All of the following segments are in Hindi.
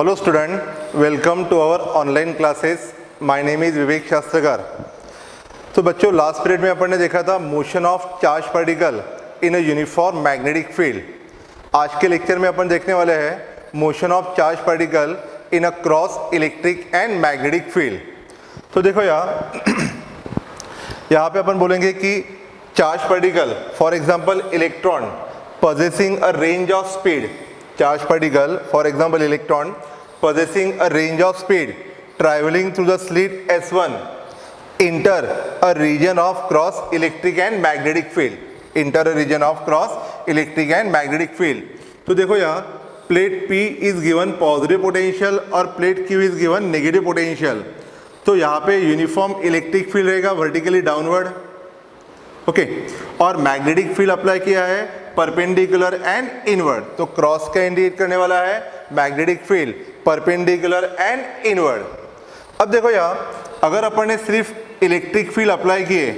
Hello student, welcome to our online classes. My name is विवेक शास्त्रकार। तो बच्चों लास्ट पीरियड में अपन ने देखा था motion of charge particle in a uniform magnetic field. आज के लेक्चर में अपन देखने वाले हैं motion of charge particle in a cross electric and magnetic field. तो देखो यहाँ पे अपन बोलेंगे कि charge particle for example electron possessing a range of speed, charge particle for example electron possessing a range of speed traveling through the slit S1 enter a region of cross electric and magnetic field, enter a region of cross electric and magnetic field। तो देखो यहाँ plate P is given positive potential और plate Q is given negative potential। तो यहाँ पे यूनिफॉर्म इलेक्ट्रिक फील्ड रहेगा वर्टिकली डाउनवर्ड, ओके और मैग्नेटिक फील्ड अप्लाई किया है परपेंडिकुलर एंड इनवर्ड। तो क्रॉस का इंडिकेट करने वाला है magnetic field, perpendicular and inward. अब देखो यहाँ अगर अपन ने सिर्फ इलेक्ट्रिक फील्ड अप्लाई किए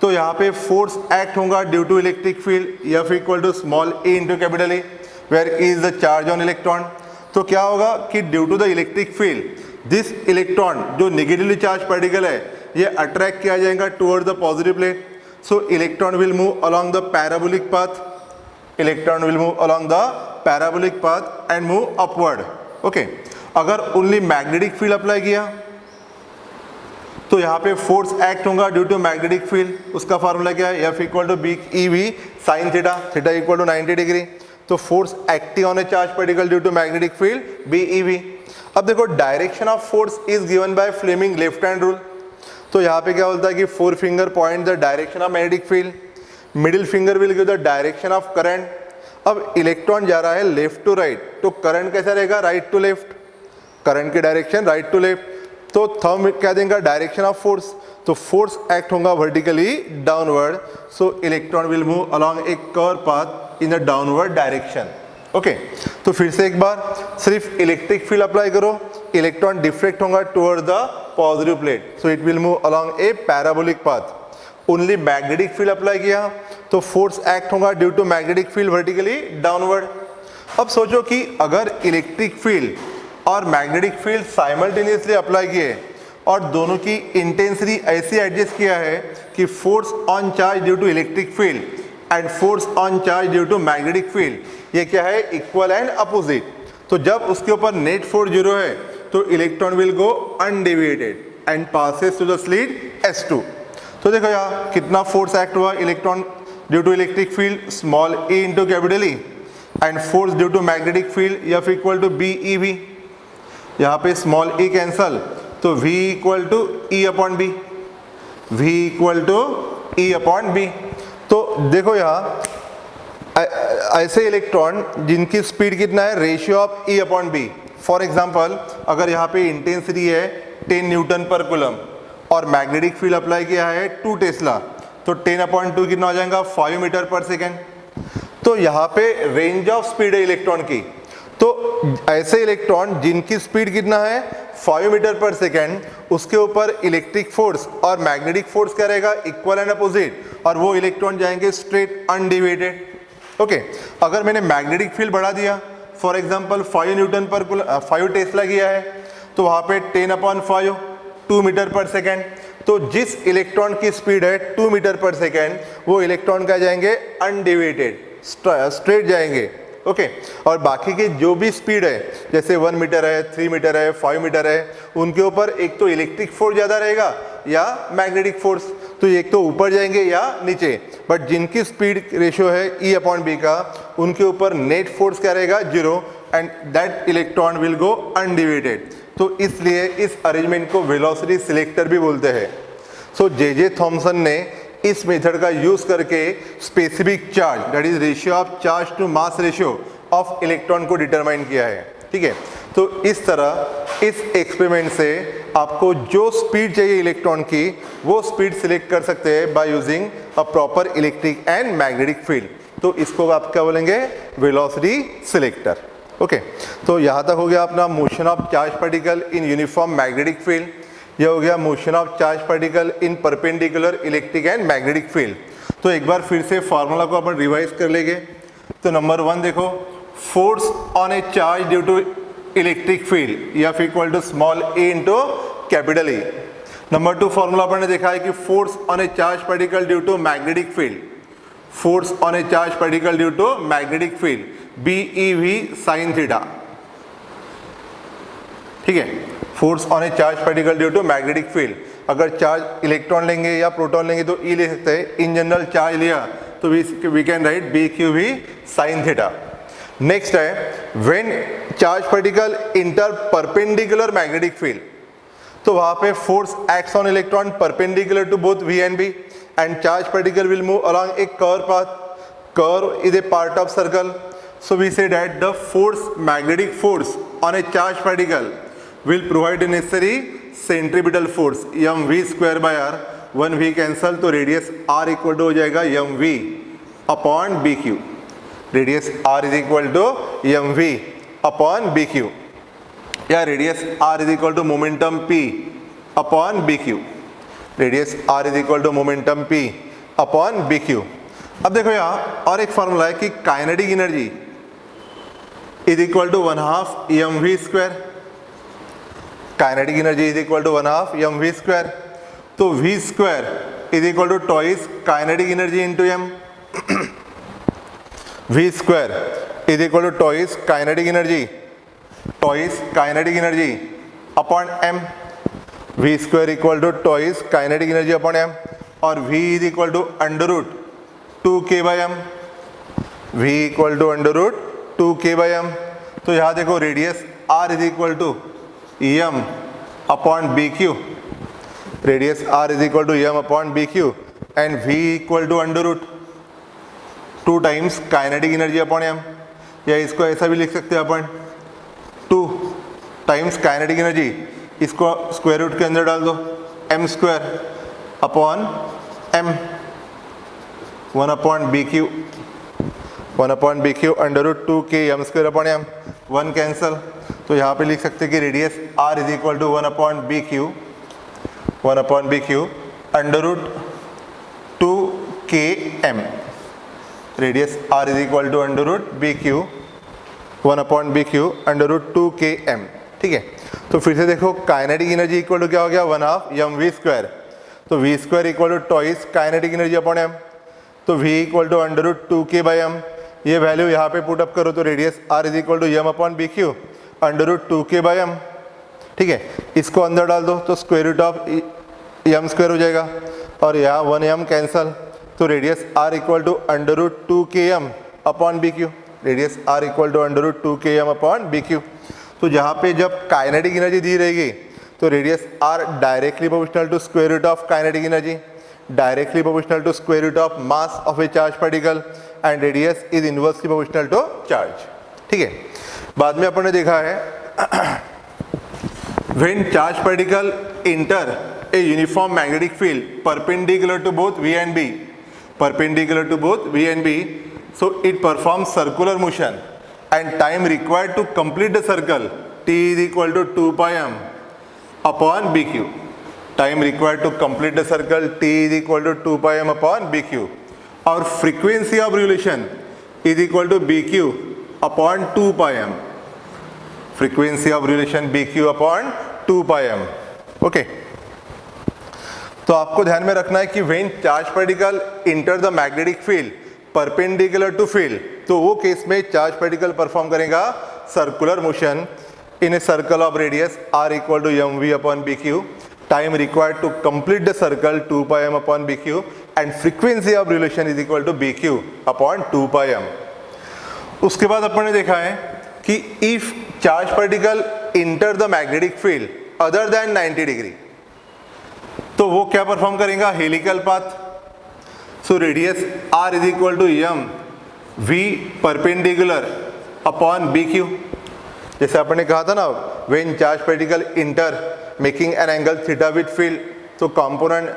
तो यहाँ पे फोर्स एक्ट होगा due to electric field, F equal to small A into capital A, where E is the charge on electron. तो क्या होगा कि due to the electric field this electron जो नेगेटिवली चार्ज पार्टिकल है ये अट्रैक्ट किया जाएगा toward the positive plate. So electron will move along the parabolic path. Electron will move along the parabolic path and move upward. Okay. अगर only magnetic field अप्लाई किया तो यहाँ पे फोर्स एक्ट होगा ड्यू टू मैग्नेटिक फील्ड। उसका फार्मूला क्या है? F equal to B E V sine theta, theta equal to 90 degree. तो force acting on a charge particle due to magnetic field B E V. अब देखो direction of force is given by Fleming left hand rule. तो यहाँ पे क्या बोलता है कि forefinger point the direction of magnetic field, middle finger will give the direction of current. अब इलेक्ट्रॉन जा रहा है लेफ्ट टू राइट, तो करंट कैसा रहेगा? राइट टू लेफ्ट, करंट की डायरेक्शन राइट टू लेफ्ट। तो थंब क्या देगा? Direction of force. तो फोर्स एक्ट होगा vertically downward, so electron will move along A curve path in the downward direction. Okay तो फिर से एक बार सिर्फ इलेक्ट्रिक फील्ड अप्लाई करो, इलेक्ट्रॉन डिफ्लेक्ट होगा toward the positive plate, so it will move along a parabolic path. Only magnetic field apply किया तो फोर्स एक्ट होगा due to magnetic field vertically downward. अब सोचो कि अगर इलेक्ट्रिक फील्ड और मैग्नेटिक फील्ड साइमल्टेनियसली अप्लाई किए और दोनों की इंटेंसिटी ऐसी एडजस्ट किया है कि force on charge due to electric field and force on charge due to magnetic field ये क्या है? Equal and opposite. तो जब उसके ऊपर नेट फोर्स जीरो है तो electron will go undeviated and passes to the slit S2। तो देखो यहाँ कितना फोर्स एक्ट हुआ electron due to electric field small A into capital E and force due to magnetic field F equal to B E V. यहाँ पे स्मॉल e कैंसल तो V equal to E upon B, V equal to E upon B. तो देखो यहाँ ऐसे इलेक्ट्रॉन जिनकी स्पीड कितना है? Ratio of E upon B. For example अगर यहाँ पे इंटेंसिटी है 10 न्यूटन पर कूलम और मैग्नेटिक फील्ड अप्लाई किया है 2 टेस्ला, तो 10/2 कितना हो जाएगा? 5 मीटर पर सेकेंड। तो यहाँ पे रेंज ऑफ स्पीड है इलेक्ट्रॉन की, तो ऐसे इलेक्ट्रॉन जिनकी स्पीड कितना है 5 मीटर पर सेकेंड, उसके ऊपर इलेक्ट्रिक फोर्स और मैग्नेटिक फोर्स क्या रहेगा? इक्वल एंड अपोजिट, और वो इलेक्ट्रॉन जाएंगे स्ट्रेट अनडिवाइडेड। ओके अगर मैंने मैग्नेटिक फील्ड बढ़ा दिया फॉर एग्जांपल 5 न्यूटन पर 5 टेस्ला किया है तो वहाँ पे 10/5 2 मीटर पर सेकेंड। तो जिस इलेक्ट्रॉन की स्पीड है 2 मीटर पर सेकेंड वो इलेक्ट्रॉन क्या जाएंगे? अनडिवाइडेड, स्ट्रेट जाएंगे। ओके और बाकी की जो भी स्पीड है जैसे 1 मीटर है, 3 मीटर है, 5 मीटर है, उनके ऊपर एक तो इलेक्ट्रिक फोर्स ज़्यादा रहेगा या मैग्नेटिक फोर्स, तो एक तो ऊपर जाएंगे या नीचे। बट जिनकी स्पीड रेशियो है E अपॉन बी का, उनके ऊपर नेट फोर्स क्या रहेगा? 0 and that electron will go undivided. तो इसलिए इस अरेंजमेंट को वेलोसिटी सिलेक्टर भी बोलते हैं। सो जे थॉमसन ने इस मेथड का यूज करके specific charge that is ratio of charge to mass ratio of electron को डिटरमाइन किया है। ठीक है, तो इस तरह इस एक्सपेरिमेंट से आपको जो स्पीड चाहिए इलेक्ट्रॉन की वो स्पीड सिलेक्ट कर सकते हैं by using a proper electric and magnetic field. तो इसको आप क्या बोलेंगे? Velocity selector. ओके तो यहाँ तक हो गया अपना motion of charge particle in uniform magnetic field. यह हो गया motion of charge particle in perpendicular electric and magnetic field. तो एक बार फिर से फार्मूला को अपन रिवाइज कर लेंगे। तो नंबर 1 देखो, force on a charge due to electric field, F equal to small A into capital E. Number 2 formula अपन ने देखा है कि force on a charge particle due to magnetic field, force on a charge particle due to magnetic field B E V sine theta. ठीक है, force on a charge particle due to magnetic field. अगर चार्ज इलेक्ट्रॉन लेंगे या प्रोटॉन लेंगे तो ई ले सकते हैं, इन जनरल चार्ज लिया तो we can write B Q V sine theta. Next है when charge particle enter perpendicular magnetic field, तो वहां पे force acts on electron perpendicular to both V and B and charge particle will move along a curve path, curve is a part of circle, so we say that the force, magnetic force on a charged particle will provide the necessary centripetal force mv square by r, 1v cancel तो रेडियस r इक्वल टू हो जाएगा mv upon bq, radius r is equal to mv upon bq, या radius r is equal to momentum p upon bq, radius r is equal to momentum p upon bq। अब देखो यहाँ और एक फॉर्मूला है कि kinetic energy is equal to 1/2 mv square, kinetic energy is equal to 1/2 mv square, तो v square is equal to twice kinetic energy into m, v square is equal to twice kinetic energy upon m, v square equal to twice kinetic energy upon m, और v is equal to under root 2k by m, v equal to under root 2k by m। तो यहाँ देखो radius r is equal to m upon B Q, radius r is equal to m upon B Q and v equal to under root 2 times kinetic energy upon m, या इसको ऐसा भी लिख सकते हैं अपन 2 टाइम्स काइनेटिक एनर्जी, इसको स्क्वायर रूट के अंदर डाल दो m square upon m, 1 upon B Q, 1 upon B Q under root 2k m square upon m, 1 cancel, तो यहाँ पे लिख सकते हैं कि radius r is equal to 1 upon B Q, 1 upon B Q under root 2k m, radius r is equal to under root B Q 1 upon B Q under root 2k m। ठीक है, तो फिर से देखो काइनेटिक एनर्जी इक्वल टू क्या हो गया 1/2 mv स्क्वायर, तो v square equal to twice kinetic energy upon m, तो v equal to under root 2k by m, ये वैल्यू यहाँ पे पुट अप करो तो radius r is equal to m upon B Q under root 2k by m। ठीक है, इसको अंदर डाल दो तो square root of m square हो जाएगा, और यहाँ 1m कैंसल, तो radius r equal to under root 2km upon B Q, radius r equal to under root 2km upon B Q. तो जहाँ पे जब काइनेटिक एनर्जी दी रहेगी तो radius r directly proportional to square root of kinetic energy, directly proportional to square root of mass of a charge particle and radius is inversely proportional to charge. ठीक है, बाद में अपन ने देखा है when charge particle enter a uniform magnetic field perpendicular to both v and b, perpendicular to both v and b, so it performs circular motion and time required to complete the circle t is equal to 2 pi m upon bq, time required to complete the circle t is equal to 2 pi m upon bq, और frequency of revolution is equal to bq upon 2 pi m, frequency of revolution bq upon 2 pi m। Okay, तो आपको ध्यान में रखना है कि when charge particle enter the magnetic field perpendicular to field, तो वो केस में चार्ज पार्टिकल परफॉर्म करेगा circular motion in a circle of radius r equal to mv upon bq, time required to complete the circle 2 pi m upon bq and frequency of revolution is equal to bq upon 2 pi m। उसके बाद अपन ने देखा है कि if charge particle enter the magnetic field other than 90 degree, तो वो क्या परफॉर्म करेगा helical path, so radius r is equal to m v perpendicular upon bq, जैसे अपन ने कहा था ना when charge particle enter making an angle theta with field, तो component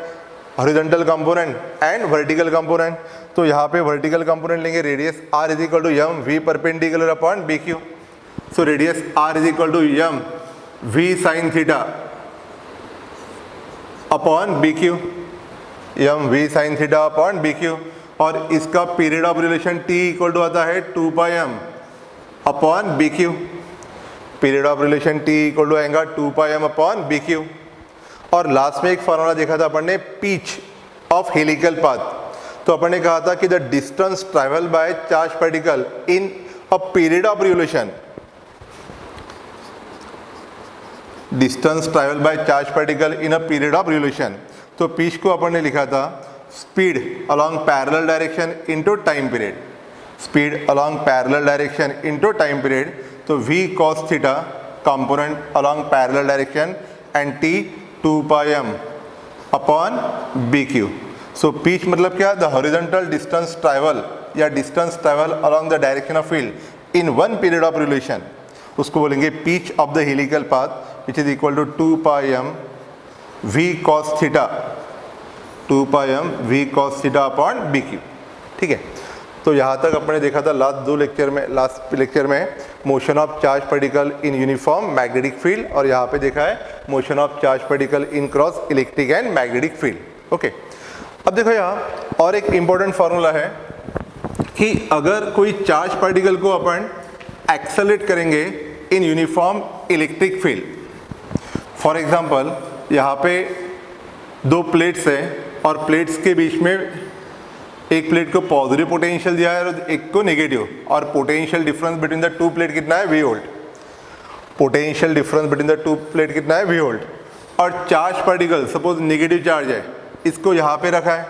horizontal component and vertical component, तो यहाँ पे वर्टिकल कंपोनेंट लेंगे radius r is equal to m v perpendicular upon bq, so radius r is equal to m v sine theta upon bq, m v sine theta upon bq, और इसका period of relation t equal to आता है 2 pi m upon bq, period of relation T equal to आएगा 2 pi M upon B Q. और लास्ट में एक फॉर्मूला देखा था अपन ने पिच ऑफ हेलिकल पाथ, तो अपन ने कहा था कि the distance travel by charge particle in a period of revolution, distance travel by charge particle in a period of revolution. तो पिच को अपन ने लिखा था speed along parallel direction into time period, speed along parallel direction into time period. तो v cos theta component along parallel direction and t 2 pi m upon B Q. So pitch मतलब क्या, द हॉरिजॉन्टल डिस्टेंस ट्रैवल या distance travel along the direction of field in one period of revolution, उसको बोलेंगे pitch of the helical path which is equal to 2 pi m v cos theta, 2 pi m v cos theta upon B Q. ठीक है, तो यहाँ तक अपने देखा था लास्ट लेक्चर में motion of charge particle in uniform magnetic field, और यहाँ पे देखा है motion of charge particle in cross electric and magnetic field. Okay, अब देखो यहाँ और एक इम्पॉर्टेंट फार्मूला है कि अगर कोई चार्ज पार्टिकल को अपन एक्सेलरेट करेंगे in uniform electric field, for example यहाँ पे दो प्लेट्स हैं और प्लेट्स के बीच में एक प्लेट को पॉजिटिव पोटेंशियल दिया है और एक को नेगेटिव, और potential difference between the two plate कितना है, V volt. Potential difference between the two plate कितना है, वी वोल्ट। और charge particle suppose negative charge है, इसको यहाँ पे रखा है,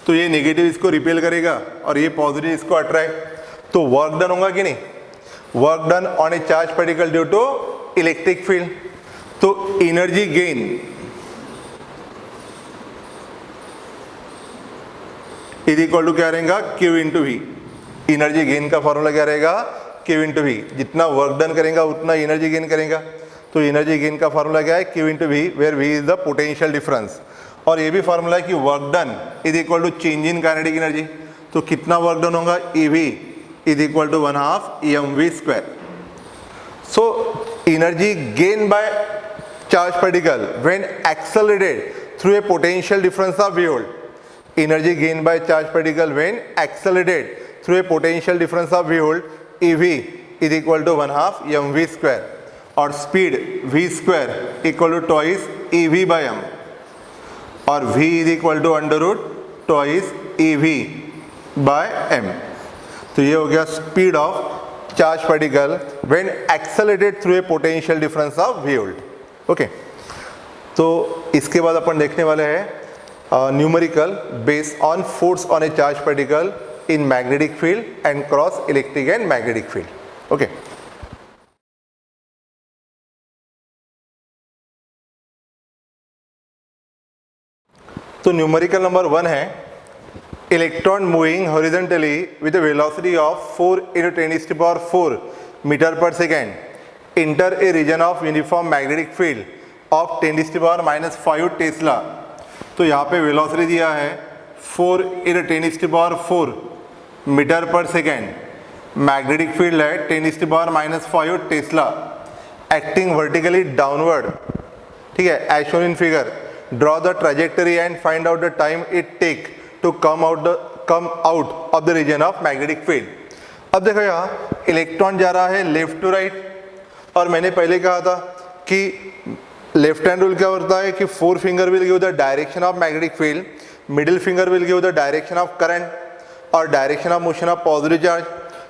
तो ये नेगेटिव इसको रिपेल करेगा और ये पॉजिटिव इसको अट्रैक्ट, तो वर्क डन होगा कि नहीं, work done on a charge particle due to electric field. तो energy gain is equal to क्या रहेगा, Q into V. Energy gain का फॉर्मूला क्या रहेगा, Q इंटू वी। जितना वर्क डन करेगा उतना एनर्जी गेन करेगा, तो एनर्जी गेन का फॉर्मूला क्या है, Q into V, where V is the potential difference. और ये भी फॉर्मूला है कि work done is equal to change in kinetic energy, तो कितना वर्क डन होगा, EV is equal to 1/2 mv square. So energy gain by charge particle when accelerated through a potential difference of v volt, energy gained by charge particle when accelerated through a potential difference of v volt, EV is equal to 1/2 mv square, और speed v square equal to twice EV by m, और v is equal to under root twice EV by m। तो ये हो गया speed of charge particle when accelerated through a potential difference of v volt। Okay, तो इसके बाद अपन देखने वाले हैं numerical based on force on a charge particle in magnetic field and cross electric and magnetic field। okay, तो न्यूमेरिकल नंबर 1 है electron moving horizontally with a velocity of 4 × 10⁴ metre per second enter a region of uniform magnetic field of 10⁻⁵ tesla. तो यहाँ पे वेलोसिटी दिया है 4 × 10⁴ metre per second, magnetic field है 10⁻⁵ टेस्ला, एक्टिंग वर्टिकली डाउनवर्ड। ठीक है, as shown in figure, draw the trajectory and find out the time it take to come out of the region of magnetic field. अब देखो यहाँ इलेक्ट्रॉन जा रहा है लेफ्ट टू राइट, और मैंने पहले कहा था कि लेफ्ट हैंड रूल क्या होता है कि 4 finger will give the direction of magnetic field, middle finger will give the direction of current, और direction of motion of positive charge.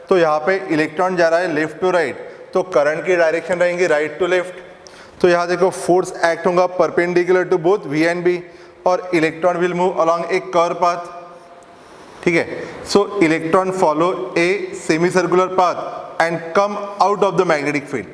तो यहाँ पे इलेक्ट्रॉन जा रहा है लेफ्ट टू राइट, तो करंट की डायरेक्शन रहेंगी राइट टू लेफ्ट। तो यहाँ देखो फोर्स एक्ट होगा perpendicular to both V and B, और electron will move along a curve path. ठीक है, so electron follow a semi circular path and come out of the magnetic field.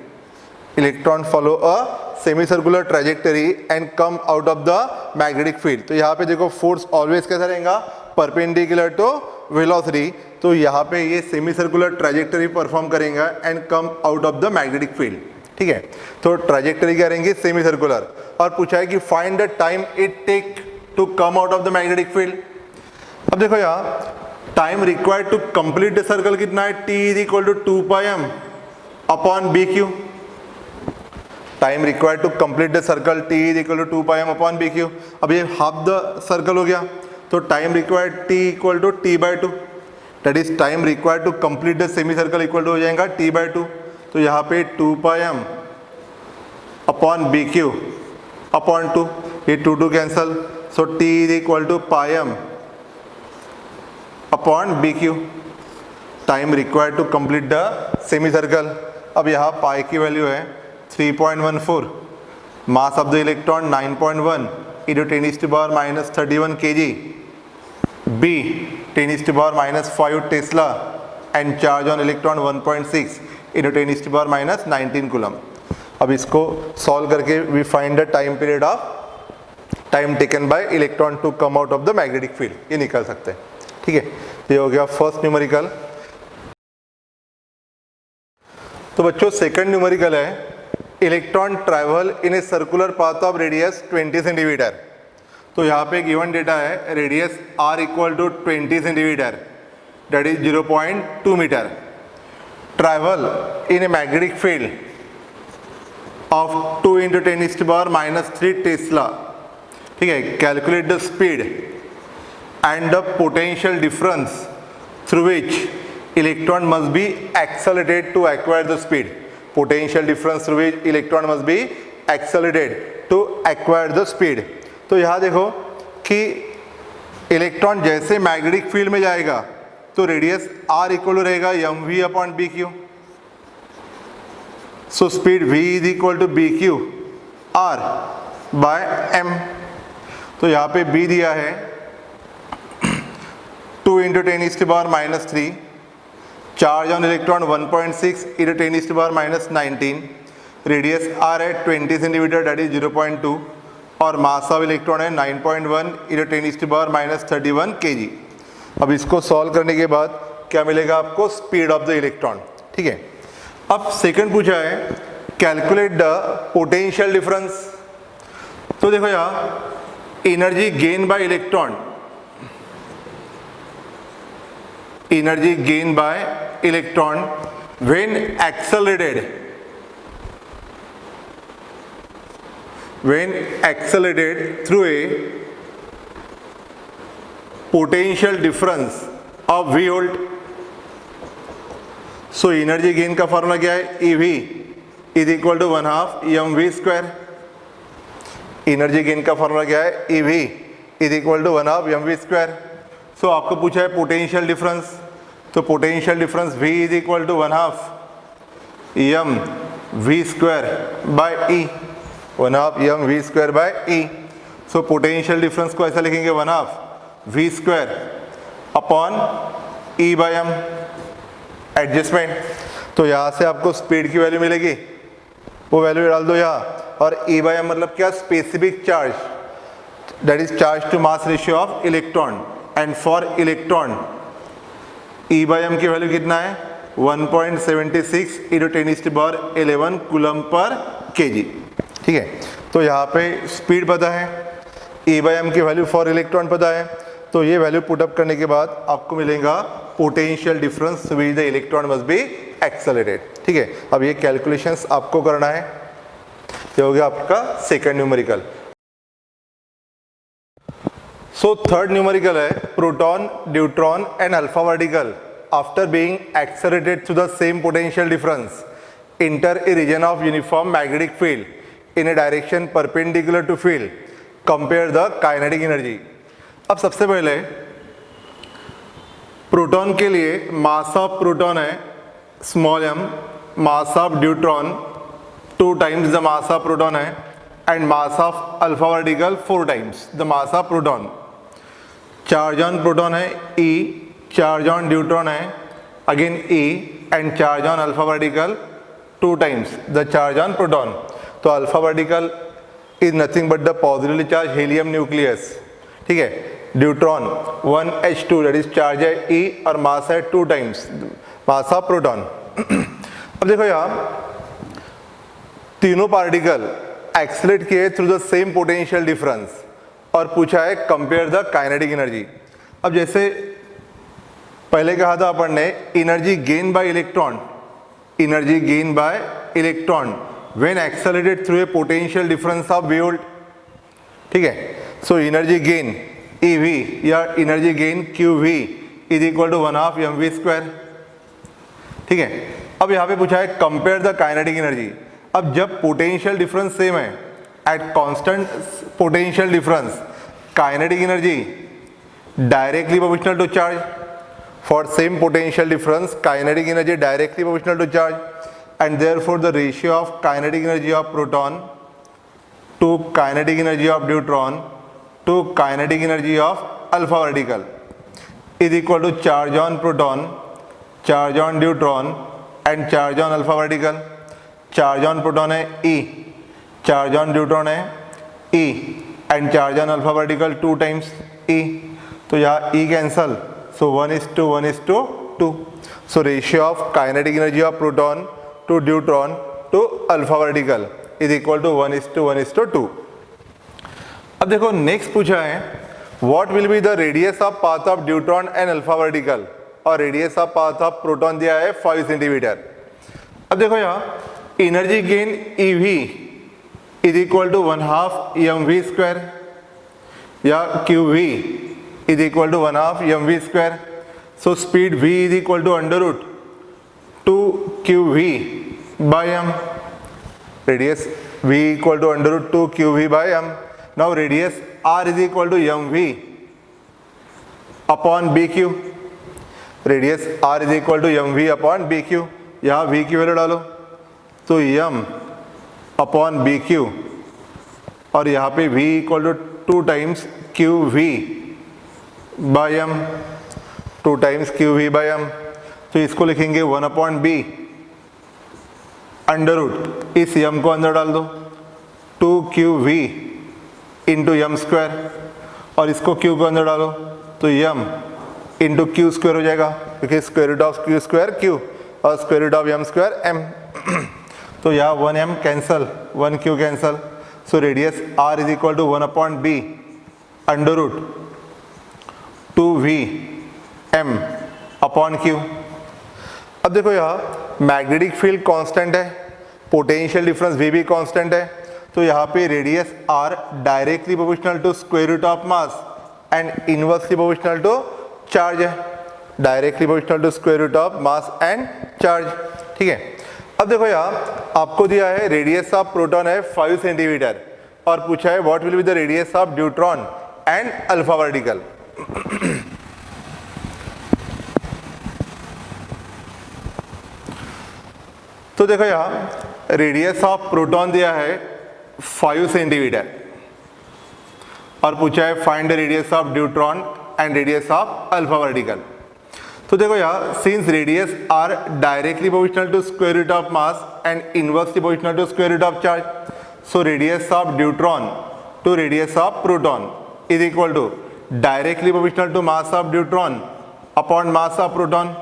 Electron follow a semi circular trajectory and come out of the magnetic field. तो यहाँ पे देखो फोर्स ऑलवेज कैसा रहेगा, परपेंडिकुलर टू वेलोसिटी, तो यहाँ पे ये सेमी सर्कुलर ट्रेजेक्टरी परफॉर्म करेगा and come out of the magnetic field. ठीक है, तो ट्रेजेक्टरी क्या रहेंगी, सेमी सर्कुलर, और पूछा है कि find the time it take to come out of the magnetic field. अब देखो यहाँ time required to complete the circle कितना है, T is equal to 2 pi m upon B Q. Time required to complete the circle T is equal to 2 pi m upon B Q. अब ये हाफ द सर्कल हो गया, तो time required T equal to T/2, that is time required to complete the semi circle equal to हो जाएगा T/2। तो तो यहाँ पे 2 pi m upon B Q upon 2, ये 2 cancel, so T is equal to pi m upon B Q, time required to complete the semi circle. अब यहाँ पाई की वैल्यू है 3.14, mass of the electron 9.1 into 10⁻³ kg, B 10⁻⁵ tesla and charge on electron 1.6 into 10⁻⁹ coulomb. अब इसको सॉल्व करके we find the time period of time taken by electron to come out of the magnetic field, ये निकाल सकते हैं। ठीक है, ये हो गया फर्स्ट न्यूमेरिकल। तो बच्चों सेकंड न्यूमेरिकल है electron travel in a circular path of radius 20 centimetre. तो यहाँ पे गिवन डेटा है radius r equal to 20 centimetre, that is 0.2 metre, travel in a magnetic field of 2 into 10⁻³ tesla. ठीक है, calculate the speed and the potential difference through which electron must be accelerated to acquire the speed. Potential difference through which electron must be accelerated to acquire the speed. तो यहाँ देखो कि इलेक्ट्रॉन जैसे मैग्नेटिक फील्ड में जाएगा तो रेडियस r इक्वल रहेगा mv upon B Q, so speed v is equal to B Q r by m। तो यहाँ पे b दिया है 2 into 10⁻⁻3, charge on electron 1.6 into 10⁻⁹, radius r है 20 सेंटीमीटर दैट इज 0.2 और मास ऑफ इलेक्ट्रॉन है 9.1 into 10⁻31 kg। अब इसको सॉल्व करने के बाद क्या मिलेगा आपको, स्पीड ऑफ द इलेक्ट्रॉन। ठीक है, अब सेकंड पूछा है कैलकुलेट द पोटेंशियल डिफरेंस। तो देखो यहाँ energy gain by electron, energy gained by electron when accelerated through a potential difference of v volt। so energy gain का फॉर्मूला क्या है, EV is equal to 1/2 mv square। energy gain का फॉर्मूला क्या है, EV is equal to 1/2 mv square। सो आपको पूछा है पोटेंशियल डिफरेंस, तो potential difference V is equal to 1/2 mv square by E, 1/2 mv square by E। So potential difference को ऐसा लिखेंगे 1/2 v square upon E by m, adjustment. तो यहाँ से आपको स्पीड की वैल्यू मिलेगी, वो वैल्यू डाल दो यहाँ, और E बाय m मतलब क्या, specific charge, that is charge to mass ratio of electron. And for electron E by m की वैल्यू कितना है, 1.76 into 10⁻11 कूलम पर kg। ठीक है, तो यहाँ पे स्पीड पता है, E बाय m की वैल्यू फॉर इलेक्ट्रॉन पता है, तो ये वैल्यू पुटअप करने के बाद आपको मिलेगा potential difference which the electron must be accelerated. ठीक है, अब ये कैलकुलेशंस आपको करना है। ये हो गया आपका second numerical. So third numerical है proton, neutron and alpha particle after being accelerated through the same potential difference enter a region of uniform magnetic field in a direction perpendicular to field, compare the kinetic energy. अब सबसे पहले प्रोटॉन के लिए मास ऑफ प्रोटॉन है small m, mass of neutron 2 times the mass of proton है, and mass of alpha particle 4 times the mass of proton. Charge on proton है E, चार्ज ऑन न्यूट्रॉन है again E, and charge on alpha particle 2 times the charge on proton. तो alpha particle is nothing but the positively charged helium nucleus. ठीक है, neutron 1h2 that is charge है E और मास है 2 times मास ऑफ प्रोटॉन। अब देखो यहाँ तीनों पार्टिकल एक्सेलरेट किए through the same potential difference और पूछा है कंपेयर द काइनेटिक एनर्जी। अब जैसे पहले कहा था अपन ने energy gain by electron, energy gain by electron when accelerated through a potential difference of v volt. ठीक है, सो एनर्जी गेन EV या energy gain QV is equal to 1/2 mv square. ठीक है, अब यहाँ पे पूछा है कंपेयर द काइनेटिक एनर्जी। अब जब पोटेंशियल डिफरेंस सेम है, at constant potential difference kinetic energy directly proportional to charge. For same potential difference kinetic energy directly proportional to charge, and therefore the ratio of kinetic energy of proton to kinetic energy of neutron to kinetic energy of alpha vertical is equal to charge on proton, charge on neutron and charge on alpha vertical। charge on proton है E, charge on neutron है E and charge on alpha vertical 2 times E, तो यहाँ E cancel, so 1:1:2। so ratio of kinetic energy of proton to neutron to alpha vertical is equal to 1:1:2। अब देखो नेक्स्ट पूछा है what will be the radius of path of neutron and alpha vertical, और radius of path of proton दिया है 5 सेंटीमीटर। अब देखो यहाँ energy gain EV is equal to 1/2 mv square या QV is equal to 1/2 mv square। so speed V is equal to under root 2 QV by m, radius V equal to under root 2 QV by m। now radius R is equal to mv upon BQ, radius R is equal to mv upon BQ। यहाँ V की वैल्यू डालो तो m upon BQ, और यहाँ पे V equal to 2 times QV by m, 2 times QV by m। तो इसको लिखेंगे 1/b अंडर रूट, इस m को अंदर डाल दो 2QV इंटू एम स्क्वायर, और इसको q को अंदर डालो तो m इंटू क्यू स्क्वायर हो जाएगा, क्योंकि square root of q square q और square root of m square m। तो यहाँ 1m cancel, 1q cancel, so radius r is equal to 1/b under root 2Vm upon q। अब देखो यहाँ मैग्नेटिक फील्ड कांस्टेंट है, पोटेंशियल डिफरेंस V भी कांस्टेंट है, तो यहाँ पे radius R directly proportional to square root of mass and inversely proportional to charge है, directly proportional to square root of mass and charge. ठीक है, अब देखो यहाँ आपको दिया है रेडियस ऑफ प्रोटॉन है 5 सेंटीमीटर, और पूछा है what will be the radius of neutron and alpha particle. तो देखो यहाँ रेडियस ऑफ प्रोटॉन दिया है 5 सेंटीमीटर, और पूछा है find the radius of neutron and radius of alpha particle. तो देखो यहाँ since radius R directly proportional to square root of mass and inversely proportional to square root of charge, so radius of neutron to radius of proton is equal to directly proportional to mass of neutron upon mass of proton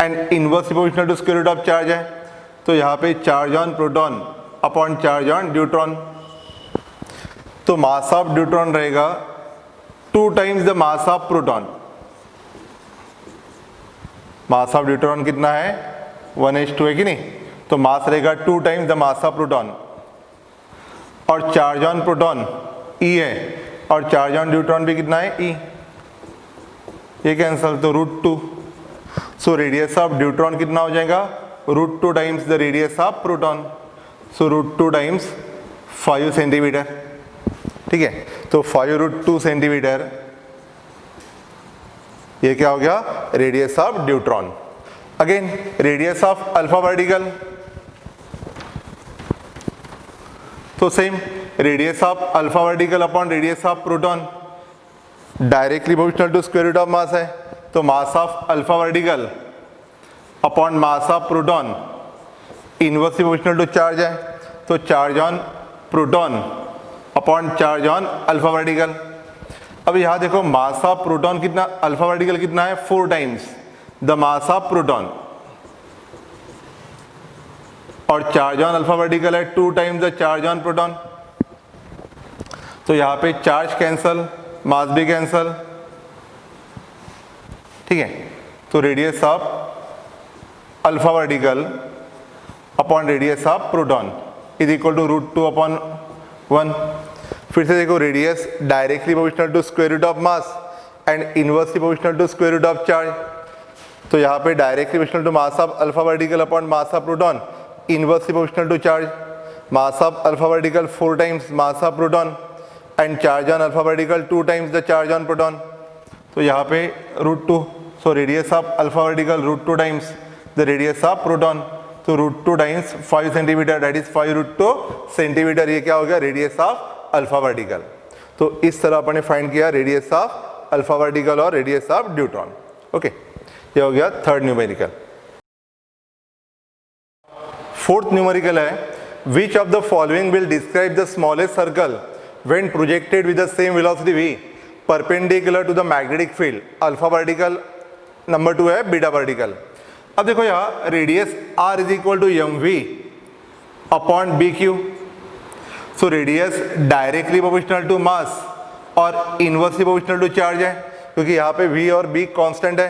and inversely proportional to square root of charge है, तो यहाँ पे charge on proton upon charge on neutron. तो मास ऑफ न्यूट्रॉन रहेगा 2 times the mass of proton. Mass of neutron कितना है 1:2 है कि नहीं, तो मास रहेगा 2 times the mass of proton, और चार्ज ऑन प्रोटॉन E है, और चार्ज ऑन न्यूट्रॉन भी कितना है E, ये कैंसल तो √2। सो रेडियस ऑफ न्यूट्रॉन कितना हो जाएगा √2 times the radius of proton, so √2 times 5 centimetre. ठीक है, तो 5√2 सेंटीमीटर, ये क्या हो गया radius of neutron. Again radius of alpha particle, तो same radius of alpha particle upon radius of proton directly proportional to square root of mass है, तो mass of alpha particle upon mass of proton inversely proportional to charge है, तो charge on proton upon charge on alpha particle. अब यहाँ देखो मास ऑफ प्रोटॉन कितना, अल्फा वर्टिकल कितना है 4 times the mass of proton, और चार्ज ऑन अल्फा वर्टिकल है 2 times the charge on proton, तो यहाँ पे चार्ज कैंसल, मास भी कैंसल। ठीक है, तो radius of alpha particle upon radius of proton is equal to √2 upon 1। फिर से देखो radius directly proportional to square root of mass and inversely proportional to square root of charge, तो यहाँ पे directly proportional to mass of alpha particle upon mass of proton, inversely proportional to charge, mass of alpha particle 4 times mass of proton and charge on alpha particle 2 times the charge on proton. तो यहाँ पे √2, so radius of alpha particle √2 times the radius of proton, तो √2 times 5 centimetre, that is 5√2 centimetre. ये क्या हो गया, रेडियस ऑफ अल्फा वर्टिकल। तो इस तरह अपन ने फाइंड किया रेडियस ऑफ अल्फा वर्टिकल और रेडियस ऑफ ड्यूट्रॉन। ओके, ये हो गया थर्ड न्यूमेरिकल। फोर्थ न्यूमेरिकल है, which of the following will describe the smallest circle when projected with the same velocity v perpendicular to the magnetic field, alpha particle, number 2 है बीटा वर्टिकल। अब देखो यहाँ radius r is equal to mv upon bq। So radius directly proportional to mass और इनवर्सली प्रोपोर्शनल टू चार्ज है, क्योंकि यहाँ पे v और b कांस्टेंट है।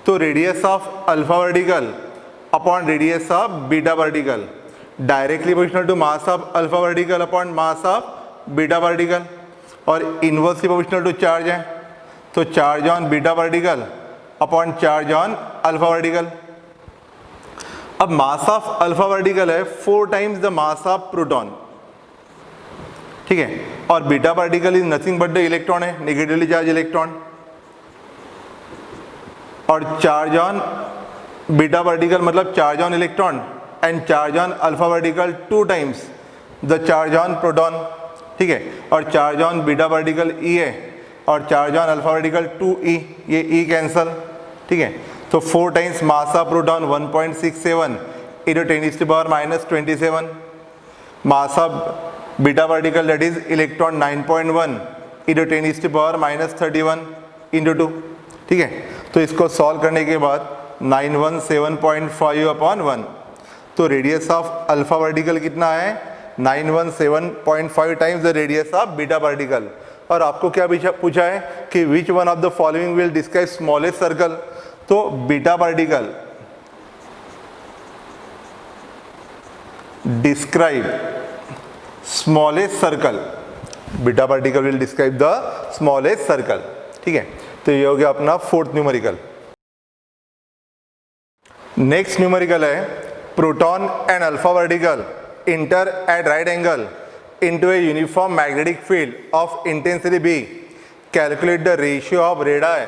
तो radius of alpha particle upon radius of beta particle, directly proportional to mass of alpha particle upon mass of beta particle, और इनवर्सली प्रोपोर्शनल टू चार्ज है। तो charge on beta particle upon charge on alpha particle. अब मास ऑफ अल्फा वर्टिकल है 4 times the mass of proton, ठीक है, और beta particle is nothing but the electron है, नेगेटिवली चार्ज इलेक्ट्रॉन, और चार्ज ऑन बीटा वर्टिकल मतलब charge on electron and charge on alpha particle 2 times the charge on proton, ठीक है, और charge on beta vertical E है और charge on alpha vertical 2E, ये E कैंसल, ठीक है। तो 4 times mass of proton 1.67 into 10⁻⁻27, mass of beta vertical that is electron 9.1 into 10⁻31 into 2, ठीक है। तो इसको सॉल्व करने के बाद 917.5 अपॉन 1, तो रेडियस ऑफ अल्फा वर्टिकल कितना है 917.5 times the radius of beta particle. और आपको क्या पूछा है कि which one of the following will describe smallest circle, तो beta particle describe smallest circle, beta particle will describe the smallest circle, ठीक है। तो ये हो गया अपना फोर्थ न्यूमेरिकल। नेक्स्ट न्यूमेरिकल है, proton and alpha particle enter at right angle into a uniform magnetic field of intensity B. Calculate the ratio of radii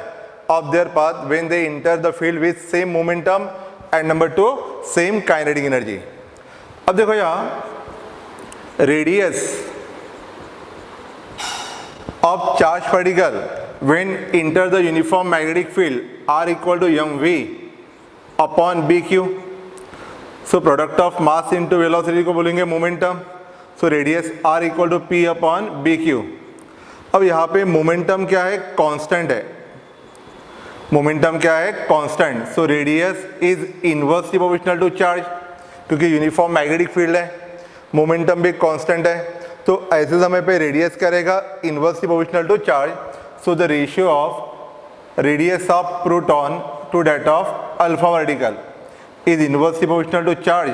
of their path when they enter the field with same momentum and number 2 same kinetic energy. अब देखो यहाँ radius of charged particle when enter the uniform magnetic field R equal to mv upon bq. So product of mass into velocity को बोलेंगे momentum. So radius r equal to p upon B Q. अब यहाँ पे मोमेंटम क्या है, कांस्टेंट है, मोमेंटम क्या है, constant. So radius is inversely proportional to charge, क्योंकि यूनिफॉर्म मैग्नेटिक फील्ड है, मोमेंटम भी कांस्टेंट है। तो ऐसे समय पे रेडियस क्या रहेगा, inversely proportional to charge. So the ratio of radius of proton to that of alpha particle is inversely proportional to charge.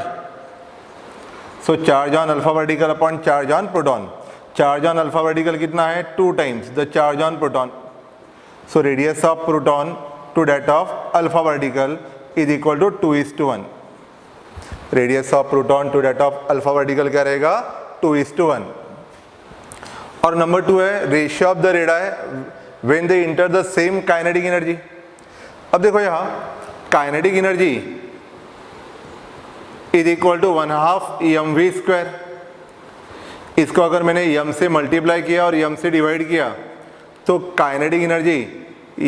So charge on alpha vertical upon charge on proton. Charge on alpha vertical कितना है, 2 times the charge on proton. So radius of proton to that of alpha vertical is equal to 2:1. Radius of proton to that of alpha vertical क्या रहेगा, 2:1. और नंबर 2 है ratio of the radii when they enter the same kinetic energy. अब देखो यहाँ kinetic energy is equal to 1/2 mv square. इसको अगर मैंने m से मल्टीप्लाई किया और m से डिवाइड किया तो kinetic energy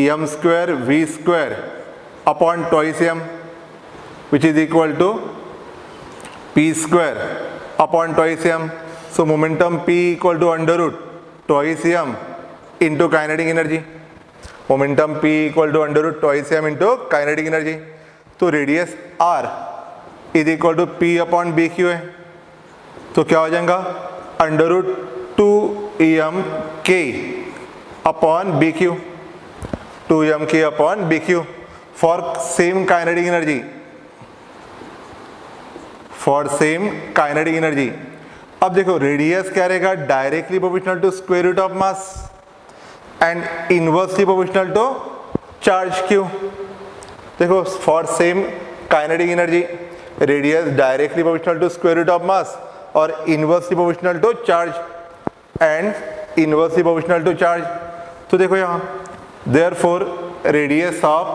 m square v square upon twice m which is equal to p square upon twice m। So momentum p equal to under root twice m into kinetic energy, momentum p equal to under root twice m into kinetic energy. तो radius r is equal to P upon B Q है, तो क्या हो जाएगा under root 2m k upon B Q, 2m k upon B Q for same kinetic energy, for same kinetic energy. अब देखो रेडियस क्या रहेगा, directly proportional to square root of mass and inversely proportional to charge Q. देखो for same kinetic energy radius directly proportional to square root of mass और inversely proportional to charge and inversely proportional to charge. तो देखो यहाँ therefore radius of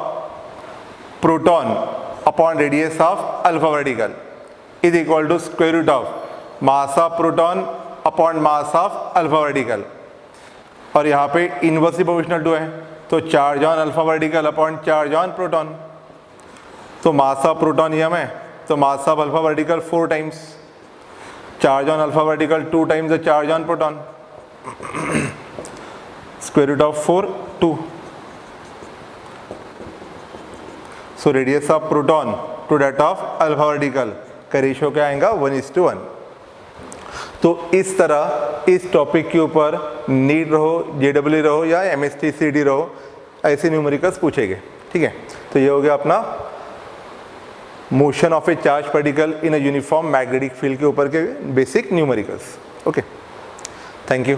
proton upon radius of alpha vertical is equal to square root of mass of proton upon mass of alpha particle, और यहाँ पे इनवर्सली प्रोपोर्शनल टू है तो charge on alpha particle upon charge on proton. तो मास ऑफ प्रोटॉन ये है तो mass of alpha particle 4 times, charge on alpha particle 2 times the charge on proton, square root of 4 2। So radius of proton to that of alpha particle का रेशियो क्या आएगा 1:1। तो इस तरह इस टॉपिक के ऊपर नीट रहो, जेडब्ल्यू रहो या MST/CD रहो, ऐसे न्यूमेरिकल्स पूछेंगे। ठीक है, तो ये हो गया अपना motion of a charge particle in a uniform magnetic field के ऊपर के basic numericals. Okay, thank you.